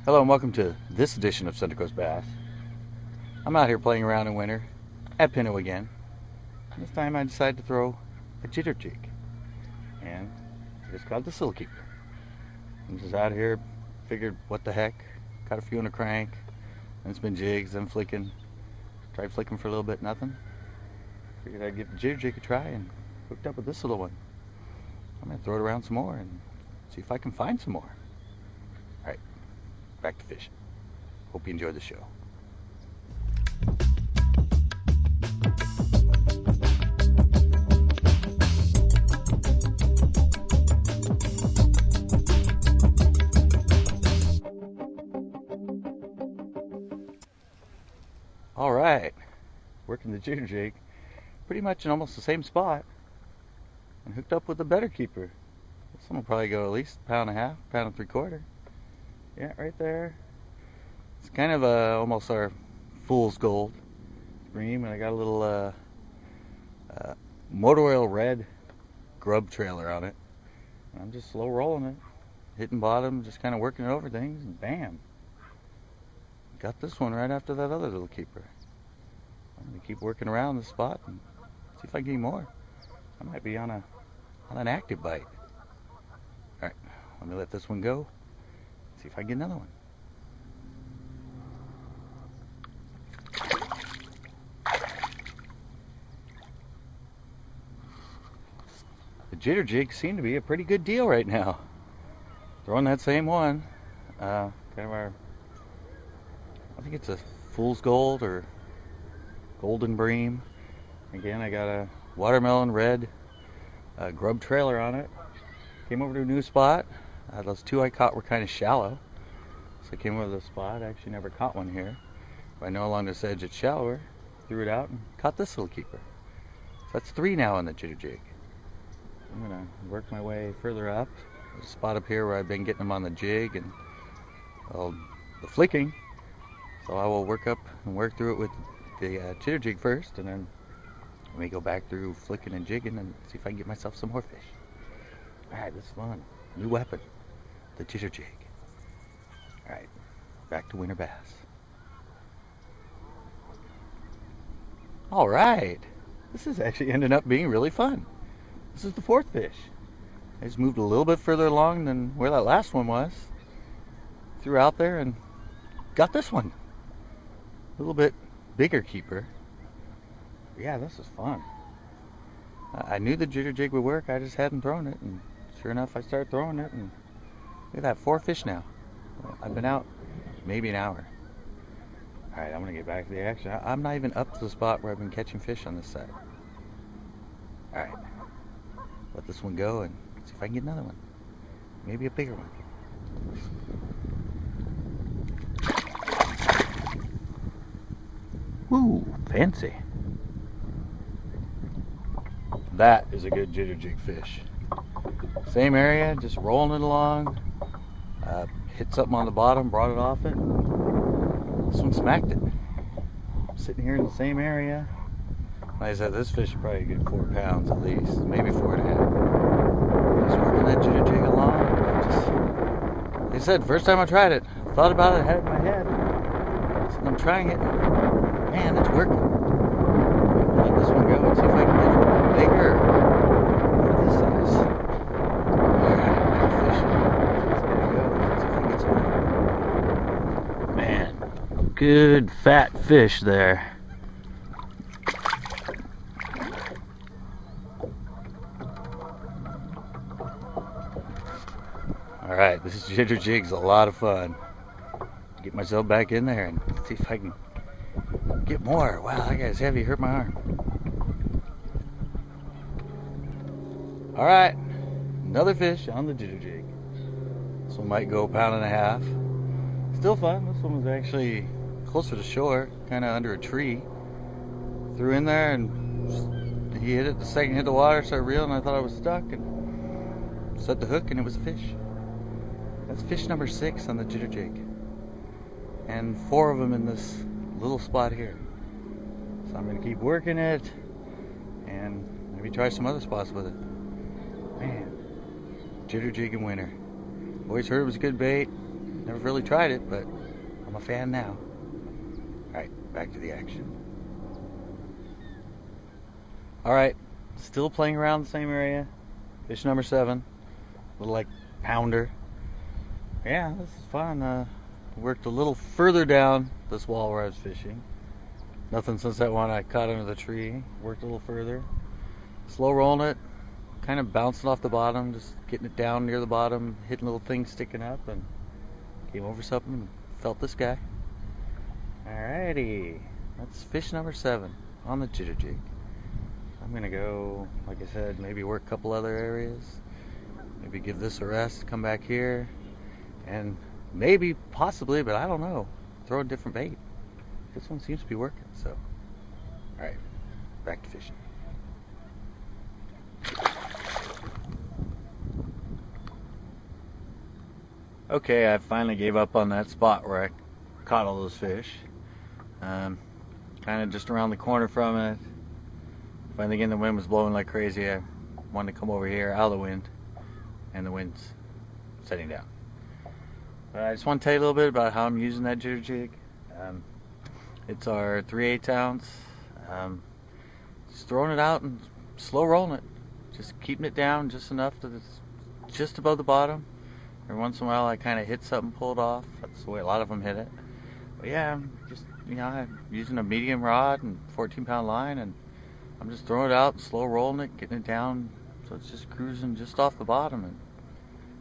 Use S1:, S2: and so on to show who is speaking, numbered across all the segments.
S1: Hello and welcome to this edition of Santa Cruz Bass. I'm out here playing around in winter at Pinto again. This time I decided to throw a jitter jig, and I just caught this little keeper. I'm just out here, figured what the heck, caught a few on a crank, and it's been jigs, then flicking. Tried flicking for a little bit, nothing. Figured I'd give the jitter jig a try and hooked up with this little one. I'm gonna throw it around some more and see if I can find some more. Alright. Back to fishing. Hope you enjoyed the show. Alright, working the jitter jig pretty much in almost the same spot and hooked up with a better keeper. This one will probably go at least a pound and a half, pound and 3/4. Yeah, right there. It's kind of almost our fool's gold bream, and I got a little motor oil red grub trailer on it. And I'm just slow rolling it, hitting bottom, just kind of working it over things, and bam! Got this one right after that other little keeper. I'm gonna keep working around the spot and see if I can get more. I might be on an active bite. All right, let me let this one go. See if I can get another one. The jitter jigs seem to be a pretty good deal right now. Throwing that same one, kind of our, I think it's a fool's gold or golden bream. Again, I got a watermelon red grub trailer on it. Came over to a new spot. Those two I caught were kind of shallow, so I came over to the spot. I actually never caught one here, but I know along this edge it's shallower. Threw it out and caught this little keeper. So that's 3 now on the jitter jig. I'm gonna work my way further up. There's a spot up here where I've been getting them on the jig and the flicking. So I will work up and work through it with the jitter jig first, and then let me go back through flicking and jigging and see if I can get myself some more fish. Alright, this is fun. New weapon, the jitter jig. Alright, back to winter bass. Alright, this is actually ending up being really fun. This is the 4th fish. I just moved a little bit further along than where that last one was. Threw out there and got this one. A little bit bigger keeper. Yeah, this is fun. I knew the jitter jig would work, I just hadn't thrown it, and sure enough I started throwing it, and look at that, 4 fish now. I've been out maybe an hour. Alright, I'm gonna get back to the action. I'm not even up to the spot where I've been catching fish on this side. Alright, let this one go and see if I can get another one. Maybe a bigger one. Woo, fancy. That is a good jitter jig fish. Same area, just rolling it along. Hit something on the bottom, brought it off it. This one smacked it. Sitting here in the same area. Like I said, this fish is probably a good 4 pounds at least, maybe 4.5. Just working that jitter jig along. Just, like I said, first time I tried it, I thought about it, I had it in my head. So I'm trying it. Man, it's working. Let this one go and see if I can get it bigger. This size. Alright, fish. Let's see if I can get some. Man, good fat fish there. Alright, this is Jitter Jigs, a lot of fun. Get myself back in there and see if I can get more. Wow, that guy's heavy, hurt my arm. Alright, another fish on the Jitter Jig. This one might go a pound and a half. Still fun. This one was actually closer to shore, kind of under a tree. Threw in there and he hit it the second hit the water, started reeling, and I thought I was stuck and set the hook and it was a fish. That's fish number 6 on the Jitter Jig. And 4 of them in this little spot here. So I'm going to keep working it and maybe try some other spots with it. Man, Jitter Jig in winter. Always heard it was a good bait. Never really tried it, but I'm a fan now. Alright, back to the action. Alright, still playing around the same area. Fish number 7. Little like pounder. Yeah, this is fun. Worked a little further down this wall where I was fishing. Nothing since that one I caught under the tree. Worked a little further. Slow rolling it. Kind of bouncing off the bottom. Just getting it down near the bottom. Hitting little things sticking up. And came over something and felt this guy. Alrighty. That's fish number 7 on the Jitter Jig. I'm going to go, like I said, maybe work a couple other areas. Maybe give this a rest. Come back here. And maybe, possibly, but I don't know, throw a different bait. This one seems to be working, so. Alright, back to fishing. Okay, I finally gave up on that spot where I caught all those fish. Kind of just around the corner from it. Finally, again, the wind was blowing like crazy. I wanted to come over here out of the wind, and the wind's setting down. But I just want to tell you a little bit about how I'm using that Jitter Jig. It's our 3/8 ounce. Just throwing it out and slow rolling it. Just keeping it down just enough that it's just above the bottom. Every once in a while I kind of hit something, pull it off. That's the way a lot of them hit it. But yeah, I'm just, I'm using a medium rod and 14-pound line, and I'm just throwing it out and slow rolling it, getting it down so it's just cruising just off the bottom. And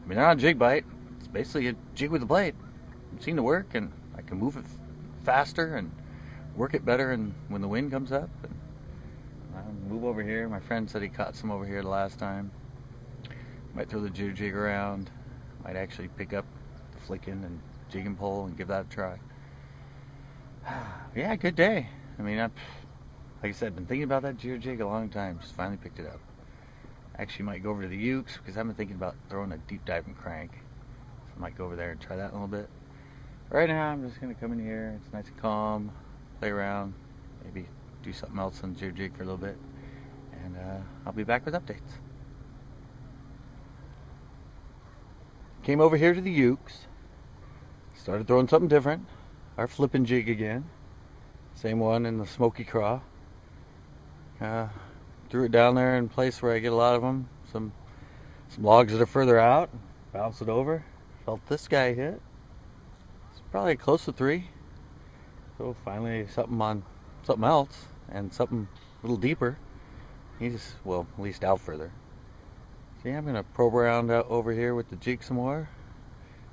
S1: I mean, they're not a jig bite. It's basically a jig with a blade. It seemed to work, and I can move it faster and work it better and when the wind comes up. And I move over here. My friend said he caught some over here the last time. Might throw the Jitter Jig around. Might actually pick up the flicking and jigging pole and give that a try. Yeah, good day. I mean, like I said, I've been thinking about that Jitter Jig a long time. Just finally picked it up. Actually might go over to the Ukes because I've been thinking about throwing a deep diving crank. So I might go over there and try that a little bit. Right now I'm just going to come in here. It's nice and calm. Play around. Maybe do something else on the Jitter Jig for a little bit. And I'll be back with updates. Came over here to the Ukes. Started throwing something different. Our flipping jig again. Same one in the Smoky Craw. Threw it down there in a place where I get a lot of them. Some logs that are further out. Bounced it over. Felt this guy hit. It's probably close to 3. So finally something on something else and something a little deeper. He's, well, at least out further. So yeah, I'm gonna probe around out over here with the jig some more.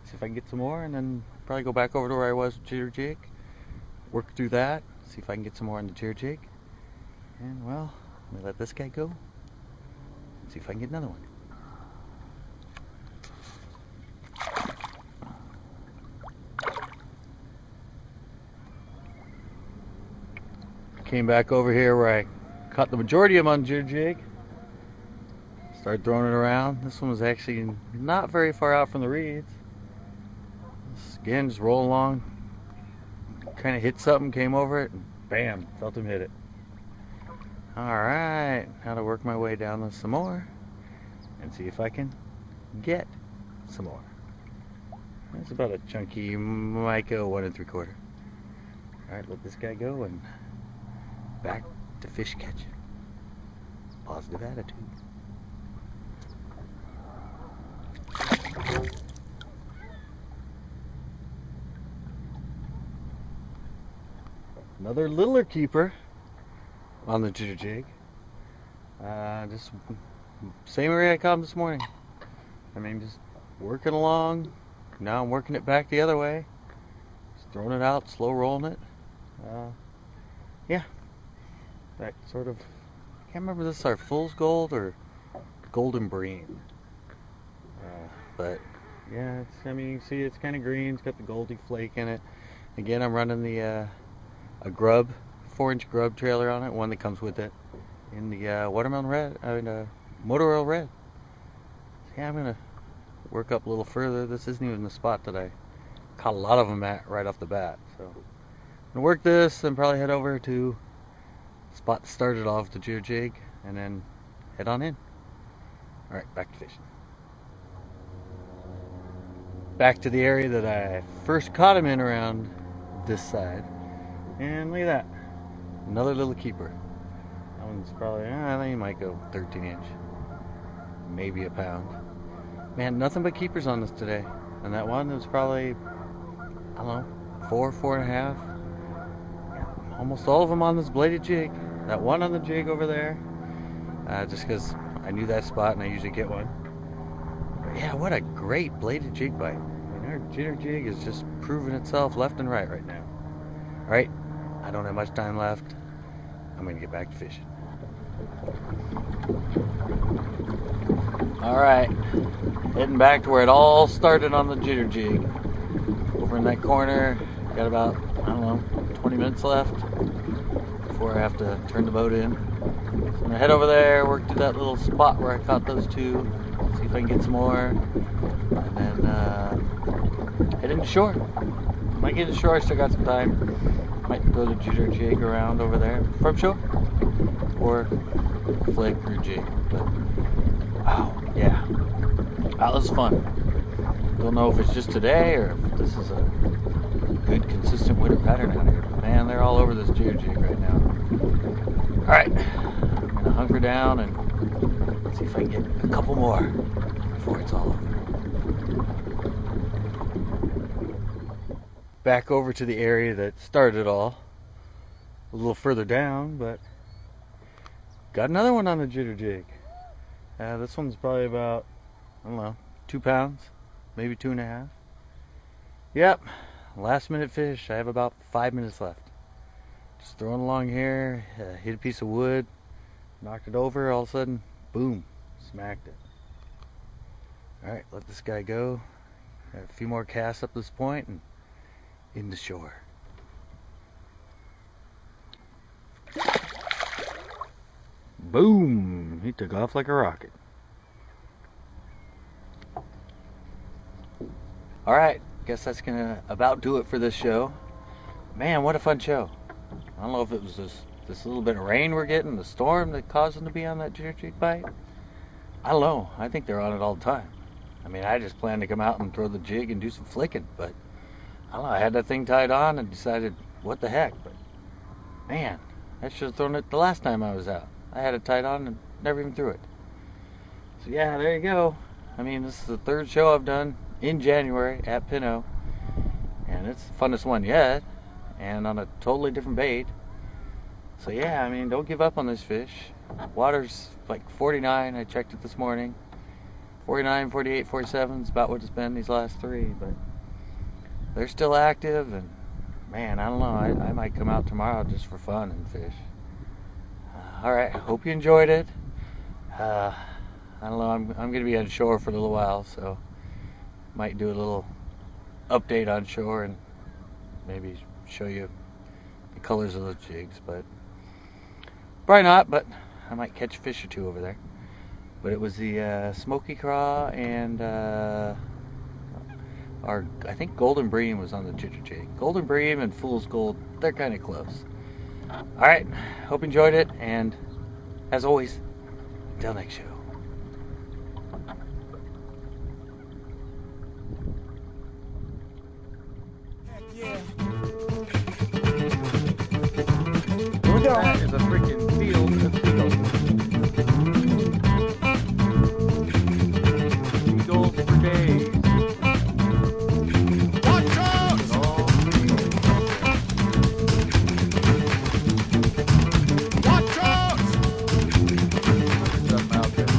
S1: See if I can get some more, and then probably go back over to where I was with Jitter Jig. Work through that. See if I can get some more on the Jitter Jig. And well, let me let this guy go. See if I can get another one. Came back over here where I caught the majority of them on Jitter Jig. Started throwing it around. This one was actually not very far out from the reeds. Again, just roll along. Kind of hit something, came over it, and bam, felt him hit it. Alright, now to work my way down this some more and see if I can get some more. That's about a chunky Micah 1 3/4. Alright, let this guy go and back to fish catching. Positive attitude. Another littler keeper on the Jitter Jig. Just same area I caught him this morning. I mean, just working along. Now I'm working it back the other way. Just throwing it out, slow rolling it. Yeah, that sort of, I can't remember if this is our fool's gold or golden bream. But yeah, I mean, you can see it's kind of green. It's got the goldy flake in it. Again, I'm running the a grub, 4-inch grub trailer on it, one that comes with it, in the watermelon red, motor oil red. So yeah, I'm gonna work up a little further. This isn't even the spot that I caught a lot of them at right off the bat. So I'm gonna work this, then probably head over to the spot that started off the jitter jig, and then head on in. All right, back to fishing. Back to the area that I first caught him in around this side. And look at that. Another little keeper. That one's probably, I think he might go 13-inch. Maybe a pound. Man, nothing but keepers on this today. And that one was probably, I don't know, 4.5. Yeah, almost all of them on this bladed jig. That one on the jig over there. Just because I knew that spot and I usually get one. Yeah, what a great bladed jig bite. I mean, our jitter jig is just proving itself left and right now. Alright, I don't have much time left. I'm going to get back to fishing. Alright, heading back to where it all started on the jitter jig. Over in that corner, got about, I don't know, 20 minutes left before I have to turn the boat in. So I'm going to head over there, work to that little spot where I caught those two. See if I can get some more, and then head into shore. Might get to shore, I still got some time. Might throw the jitter jig around over there from shore, or flick or jig. But wow, yeah, that was fun. Don't know if it's just today or if this is a good consistent winter pattern out here. But man, they're all over this jitter jig right now. All right, I'm gonna hunker down and see if I can get a couple more before it's all over. Back over to the area that started it all. A little further down, but got another one on the jitter jig. This one's probably about, I don't know, 2 pounds, maybe 2.5. Yep, last minute fish. I have about 5 minutes left. Just throwing along here, hit a piece of wood, knocked it over, all of a sudden, boom, smacked it. Alright, let this guy go. Got a few more casts up this point and into shore. Boom! He took off like a rocket. Alright, guess that's gonna about do it for this show. Man, what a fun show. I don't know if it was this little bit of rain we're getting, the storm that caused them to be on that jitter jig bite. I don't know. I think they're on it all the time. I mean, I just planned to come out and throw the jig and do some flicking, but I don't know. I had that thing tied on and decided, what the heck? But man, I should have thrown it the last time I was out. I had it tied on and never even threw it. So yeah, there you go. I mean, this is the 3rd show I've done in January at Pinto, and it's the funnest one yet, and on a totally different bait. So yeah, I mean, don't give up on this fish. Water's like 49. I checked it this morning. 49, 48, 47 is about what it's been these last 3, but they're still active, and man, I don't know. I might come out tomorrow just for fun and fish. Alright, hope you enjoyed it. I don't know, I'm going to be on shore for a little while, so might do a little update on shore and maybe show you the colors of those jigs, but probably not, but I might catch a fish or two over there. But it was the smoky craw and our, I think golden bream was on the jitter jig. Golden bream and fool's gold, they're kind of close. Alright, hope you enjoyed it, and as always, until next show.
S2: Yeah.
S1: Here we go. That is a freaking field of seagulls. Seagulls for days.
S2: Watch out!
S1: Watch out! Something out there.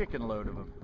S3: chicken load of them.